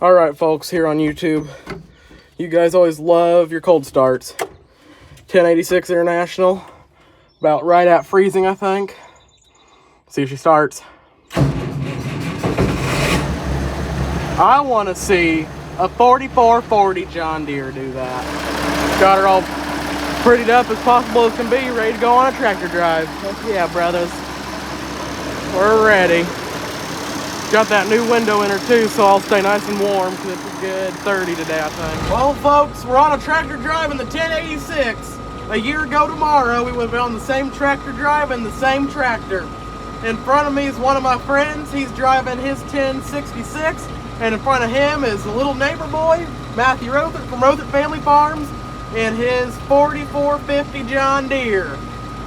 All right, folks, here on YouTube, you guys always love your cold starts. 1086 International, about right at freezing, I think. See if she starts. I want to see a 4440 John Deere do that. Got her all prettied up as possible as can be, ready to go on a tractor drive. Heck yeah, brothers. We're ready. Got that new window in her too, so I'll stay nice and warm because it's a good 30 today, I think. Well, folks, we're on a tractor drive in the 1086. A year ago tomorrow, we would be on the same tractor drive and the same tractor. In front of me is one of my friends. He's driving his 1066, and in front of him is the little neighbor boy, Matthew Rothert from Rothert Family Farms, in his 4450 John Deere.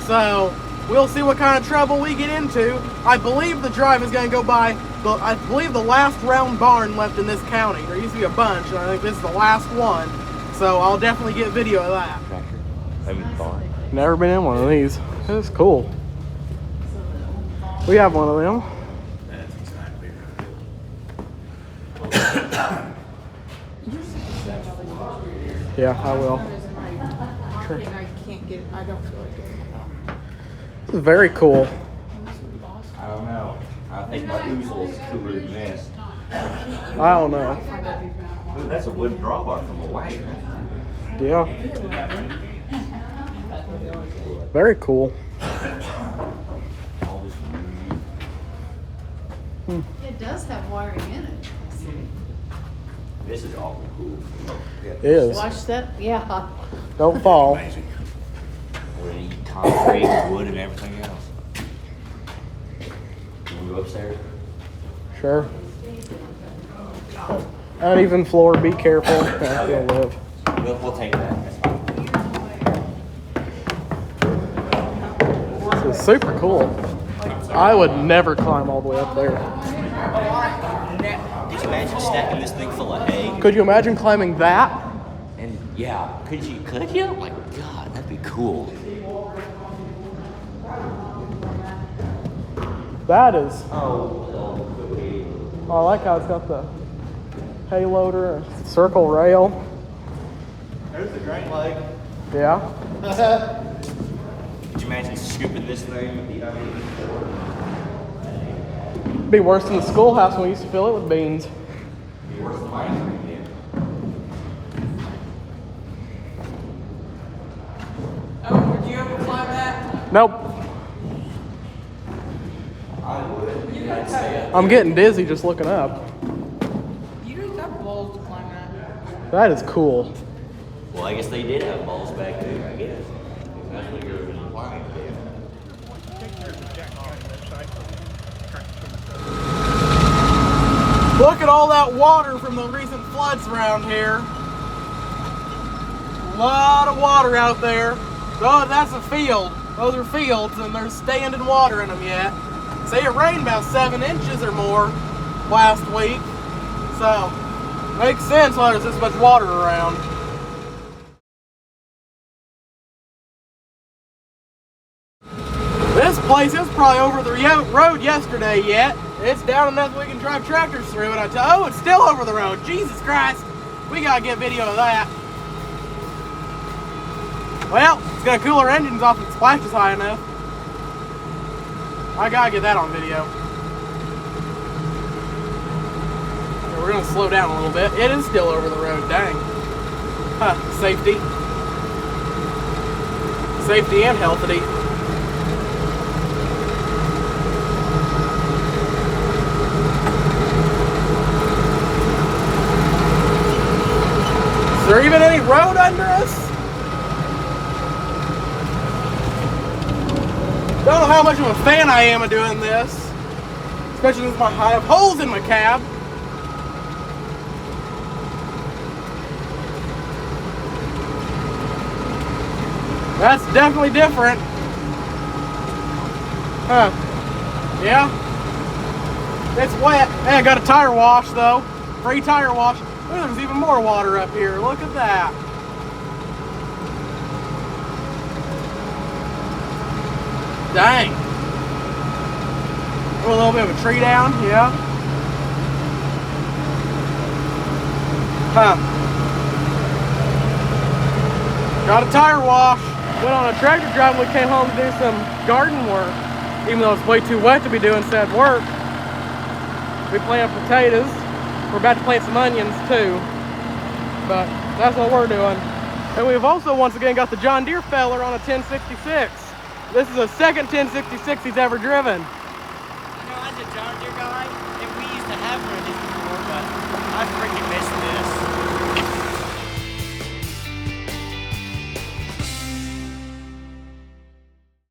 So we'll see what kind of trouble we get into. I believe the drive is going to go by, I believe, the last round barn left in this county. There used to be a bunch, and I think this is the last one. So I'll definitely get video of that. Never been in one of these. It's cool. We have one of them. Yeah, I will. Sure. I can't get it. I don't feel like getting it. This is very cool. I don't know. I think my oozle is cooler than this. I don't know. Ooh, that's a wooden drawbar from a wagon. Yeah. Very cool. It does have wiring in it. This is awful cool. It is. Watch that. Yeah. Don't fall. Amazing. We're gonna eat concrete, wood, and everything else. Can we go upstairs? Sure. Uneven floor, be careful. Yeah, you'll live. We'll take that. That's fine. This is super cool. I would never climb all the way up there. Could you imagine stacking this thing full of hay? Could you imagine climbing that? And yeah, could you? Oh my God, that'd be cool. That is. Oh, I like how it's got the hay loader, circle rail. there's the grain leg. Yeah. Could you imagine scooping this thing? Be worse than the schoolhouse when we used to fill it with beans. Be worse than my ice cream did. Oh, would you ever climb that? Nope. I would. I'm getting dizzy just looking up. You don't have balls to climb that. That is cool. Well, I guess they did have balls back there, I guess. That's what you're implying. Look at all that water from the recent floods around here. A lot of water out there. Oh, that's a field. Those are fields, and there's standing water in them yet. Say it rained about 7 inches or more last week. So, makes sense why there's this much water around. This place is probably over the road yesterday yet. It's down enough we can drive tractors through it. Oh, it's still over the road. Jesus Christ. We gotta get video of that. Well, it's gonna cool our engines off if it splashes high enough. I gotta get that on video. Okay, we're gonna slow down a little bit. It is still over the road, dang. Huh, safety. Safety and healthy. Is there even any road under us? Don't know how much of a fan I am of doing this, especially since I have holes in my cab. That's definitely different. Huh. Yeah. It's wet. Hey, I got a tire wash though. Free tire wash. Oh, there's even more water up here. Look at that. Dang. A little bit of a tree down, yeah. Huh. Got a tire wash. Went on a tractor drive when we came home to do some garden work. Even though it's way too wet to be doing said work. We planted potatoes. We're about to plant some onions too. But that's what we're doing. And we've also once again got the John Deere feller on a 1066. This is the second 1066 he's ever driven. You know, as a John Deere guy,